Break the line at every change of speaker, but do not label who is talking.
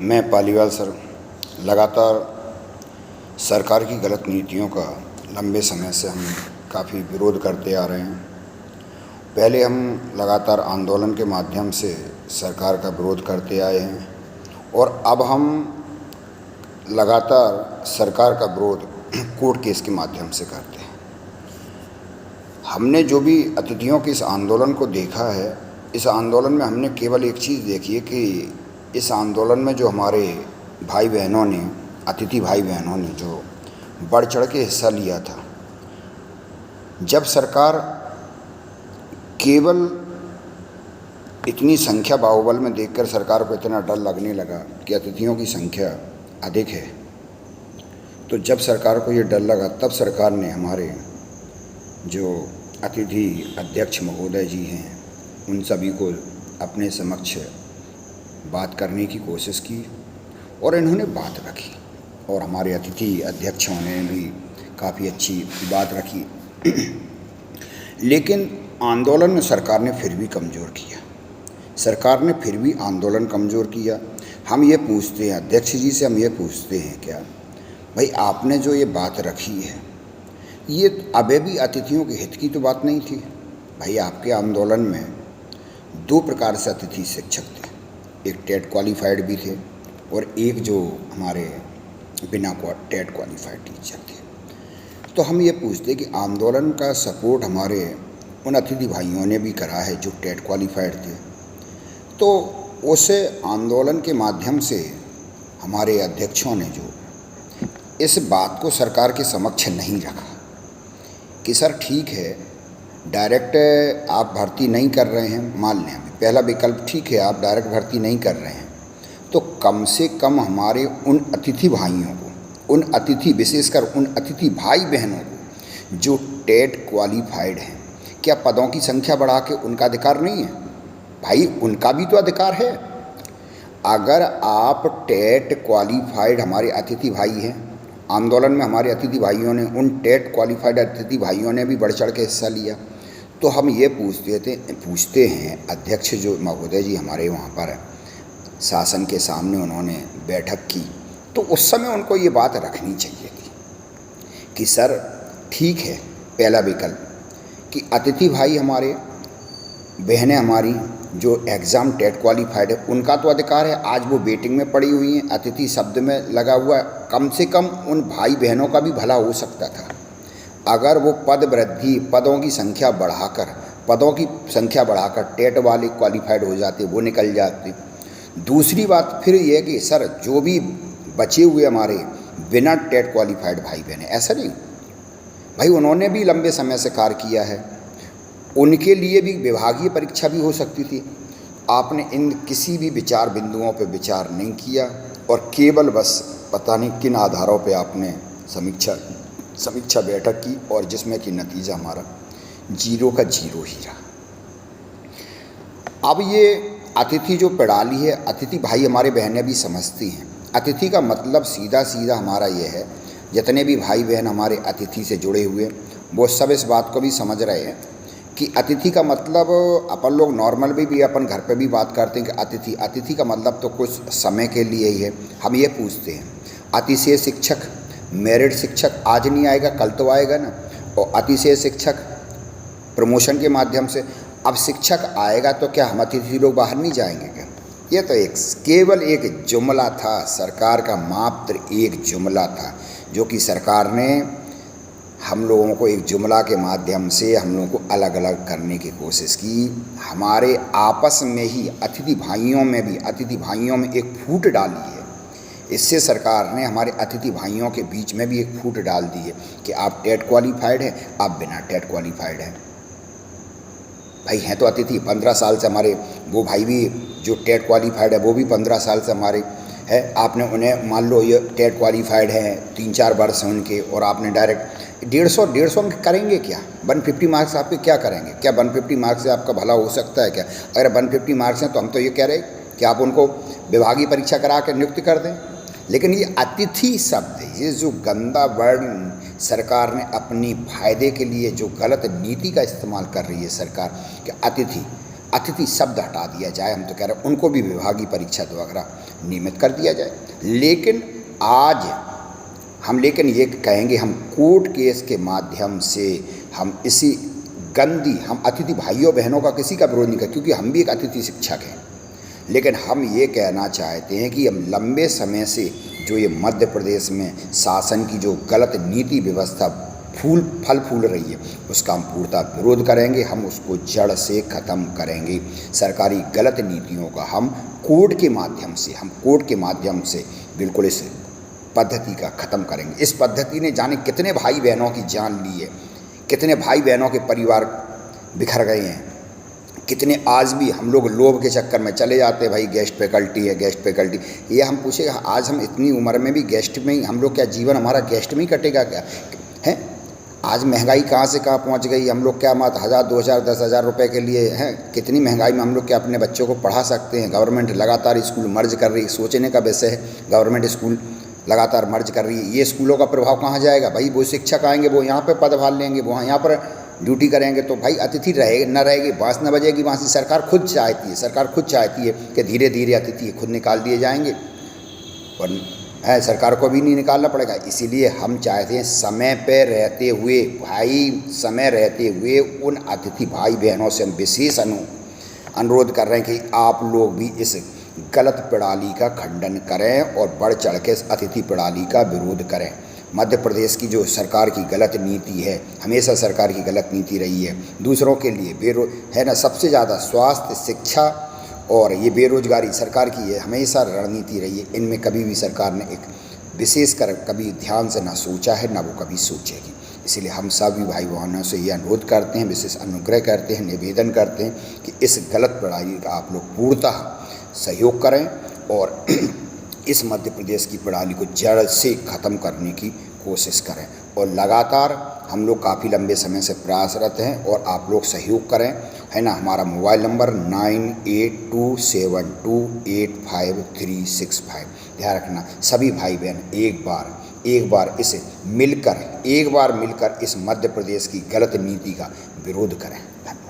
मैं पालीवाल सर लगातार सरकार की गलत नीतियों का लंबे समय से हम काफ़ी विरोध करते आ रहे हैं। पहले हम लगातार आंदोलन के माध्यम से सरकार का विरोध करते आए हैं और अब हम लगातार सरकार का विरोध कोर्ट केस के माध्यम से करते हैं। हमने जो भी अतिथियों के इस आंदोलन को देखा है, इस आंदोलन में हमने केवल एक चीज़ देखी है कि इस आंदोलन में जो हमारे भाई बहनों ने, अतिथि भाई बहनों ने जो बढ़ चढ़ के हिस्सा लिया था, जब सरकार केवल इतनी संख्या बाहुबल में देखकर सरकार को इतना डर लगने लगा कि अतिथियों की संख्या अधिक है, तो जब सरकार को ये डर लगा तब सरकार ने हमारे जो अतिथि अध्यक्ष महोदय जी हैं उन सभी को अपने समक्ष बात करने की कोशिश की और इन्होंने बात रखी और हमारे अतिथि अध्यक्षों ने भी काफ़ी अच्छी बात रखी। लेकिन आंदोलन में सरकार ने फिर भी कमज़ोर किया, सरकार ने फिर भी आंदोलन कमज़ोर किया। हम ये पूछते हैं अध्यक्ष जी से, हम ये पूछते हैं क्या भाई आपने जो ये बात रखी है ये अभी भी अतिथियों के हित की तो बात नहीं थी। भाई आपके आंदोलन में दो प्रकार से अतिथि शिक्षक थे, एक टेट क्वालिफाइड भी थे और एक जो हमारे बिना टेट क्वालिफाइड टीचर थे। तो हम ये पूछते कि आंदोलन का सपोर्ट हमारे उन अतिथि भाइयों ने भी करा है जो टेट क्वालिफाइड थे, तो उस आंदोलन के माध्यम से हमारे अध्यक्षों ने जो इस बात को सरकार के समक्ष नहीं रखा कि सर ठीक है डायरेक्ट आप भर्ती नहीं कर रहे हैं, मान लें अभी पहला विकल्प ठीक है आप डायरेक्ट भर्ती नहीं कर रहे हैं, तो कम से कम हमारे उन अतिथि भाइयों को, उन अतिथि विशेषकर उन अतिथि भाई बहनों को जो टेट क्वालिफाइड हैं, क्या पदों की संख्या बढ़ा के उनका अधिकार नहीं है? भाई उनका भी तो अधिकार है। अगर आप टेट क्वालिफाइड हमारे अतिथि भाई हैं, आंदोलन में हमारे अतिथि भाइयों ने, उन टेट क्वालिफाइड अतिथि भाइयों ने भी बढ़ चढ़ के हिस्सा लिया, तो हम ये पूछते हैं अध्यक्ष जो महोदय जी हमारे वहाँ पर शासन के सामने उन्होंने बैठक की, तो उस समय उनको ये बात रखनी चाहिए थी कि सर ठीक है पहला विकल्प कि अतिथि भाई हमारे, बहनें हमारी जो एग्ज़ाम टेट क्वालिफाइड है उनका तो अधिकार है, आज वो वेटिंग में पड़ी हुई हैं, अतिथि शब्द में लगा हुआ है, कम से कम उन भाई बहनों का भी भला हो सकता था अगर वो पद वृद्धि, पदों की संख्या बढ़ाकर टेट वाले क्वालिफाइड हो जाते, वो निकल जाते। दूसरी बात फिर ये है कि सर जो भी बचे हुए हमारे बिना टेट क्वालिफाइड भाई बहन हैं, ऐसा नहीं भाई उन्होंने भी लंबे समय से कार्य किया है, उनके लिए भी विभागीय परीक्षा भी हो सकती थी। आपने इन किसी भी विचार बिंदुओं पर विचार नहीं किया और केवल बस पता नहीं किन आधारों पे आपने समीक्षा बैठक की और जिसमें कि नतीजा हमारा 0 का 0 ही रहा। अब ये अतिथि जो प्रणाली है, अतिथि भाई हमारे बहनें भी समझती हैं। अतिथि का मतलब सीधा हमारा ये है, जितने भी भाई बहन हमारे अतिथि से जुड़े हुए वो सब इस बात को भी समझ रहे हैं कि अतिथि का मतलब, अपन लोग नॉर्मल भी अपन घर पे भी बात करते हैं कि अतिथि का मतलब तो कुछ समय के लिए ही है। हम ये पूछते हैं अतिशय शिक्षक, मेरिट शिक्षक आज नहीं आएगा कल तो आएगा ना, और अतिशय शिक्षक प्रमोशन के माध्यम से अब शिक्षक आएगा तो क्या हम अतिथि लोग बाहर नहीं जाएंगे क्या? ये तो केवल एक जुमला था, सरकार का मात्र एक जुमला था जो कि सरकार ने हम लोगों को एक जुमला के माध्यम से हम लोगों को अलग अलग करने की कोशिश की। हमारे आपस में ही अतिथि भाइयों में एक फूट डाली है। इससे सरकार ने हमारे अतिथि भाइयों के बीच में भी एक फूट डाल दी है कि आप टेट क्वालिफाइड हैं, आप बिना टेट क्वालिफाइड हैं। भाई हैं तो अतिथि 15 साल से हमारे, वो भाई भी जो टेट क्वालिफाइड है वो भी 15 साल से हमारे है। आपने उन्हें मान लो ये टेट क्वालिफाइड हैं, 3-4 वर्ष हैं उनके, और आपने डायरेक्ट 150 अंक करेंगे क्या? 150 मार्क्स आपके क्या करेंगे? क्या 150 मार्क्स से आपका भला हो सकता है क्या? अगर 150 मार्क्स हैं तो हम तो ये कह रहे कि आप उनको विभागीय परीक्षा करा कर नियुक्त कर दें। लेकिन ये अतिथि शब्द, ये जो गंदा वर्ण सरकार ने अपनी फायदे के लिए जो गलत नीति का इस्तेमाल कर रही है सरकार कि अतिथि, अतिथि शब्द हटा दिया जाए। हम तो कह रहे हैं उनको भी विभागीय परीक्षा द्वारा नियमित कर दिया जाए। लेकिन आज हम ये कहेंगे, हम कोर्ट केस के माध्यम से हम इसी हम अतिथि भाइयों बहनों का किसी का विरोध नहीं करते, क्योंकि हम भी एक अतिथि शिक्षक हैं। लेकिन हम ये कहना चाहते हैं कि हम लंबे समय से जो ये मध्य प्रदेश में शासन की जो गलत नीति व्यवस्था फल फूल रही है, उसका हम पूर्णतः विरोध करेंगे। हम उसको जड़ से ख़त्म करेंगे। सरकारी गलत नीतियों का हम कोर्ट के माध्यम से बिल्कुल इस पद्धति का ख़त्म करेंगे। इस पद्धति ने जाने कितने भाई बहनों की जान ली है, कितने भाई बहनों के परिवार बिखर गए हैं, कितने आज भी हम लोग लोभ के चक्कर में चले जाते हैं, भाई गेस्ट फैकल्टी है, गेस्ट फैकल्टी। ये हम पूछे, आज हम इतनी उम्र में भी गेस्ट में ही हम लोग, क्या जीवन हमारा गेस्ट में ही कटेगा क्या है? आज महंगाई कहाँ से कहाँ पहुँच गई। हम लोग क्या मत 1000, 2000, 10,000 रुपये के लिए हैं, कितनी महंगाई में हम लोग क्या अपने बच्चों को पढ़ा सकते हैं। गवर्नमेंट लगातार स्कूल मर्ज कर रही है, सोचने का विषय है। गवर्नमेंट स्कूल लगातार मर्ज कर रही है, ये स्कूलों का प्रभाव कहाँ जाएगा? भाई वो शिक्षक आएंगे, वो यहाँ पे पदभार लेंगे, वो यहाँ पर ड्यूटी करेंगे, तो भाई अतिथि न रहेगी, बाँस न बजेगी बाँसी। सरकार खुद चाहती है कि धीरे धीरे अतिथि खुद निकाल दिए जाएंगे, और सरकार को भी नहीं निकालना पड़ेगा। इसीलिए हम चाहते हैं समय रहते हुए उन अतिथि भाई बहनों से हम विशेष अनुरोध कर रहे हैं कि आप लोग भी इस गलत प्रणाली का खंडन करें और बढ़ चढ़ के इस अतिथि प्रणाली का विरोध करें। मध्य प्रदेश की जो सरकार की गलत नीति है, हमेशा सरकार की गलत नीति रही है, दूसरों के लिए सबसे ज़्यादा स्वास्थ्य, शिक्षा और ये बेरोजगारी सरकार की है, हमेशा रणनीति रही है। इनमें कभी भी सरकार ने एक विशेषकर कभी ध्यान से ना सोचा है, ना वो कभी सोचेगी। इसीलिए हम सभी भाई बहनों से ये अनुरोध करते हैं, विशेष अनुग्रह करते हैं, निवेदन करते हैं कि इस गलत प्रणाली का आप लोग पूर्णतः सहयोग करें और इस मध्य प्रदेश की प्रणाली को जड़ से ख़त्म करने की कोशिश करें। और लगातार हम लोग काफ़ी लंबे समय से प्रयासरत हैं और आप लोग सहयोग करें, है ना। हमारा मोबाइल नंबर 9827285365। ध्यान रखना सभी भाई बहन, एक बार मिलकर इस मध्य प्रदेश की गलत नीति का विरोध करें। धन्यवाद।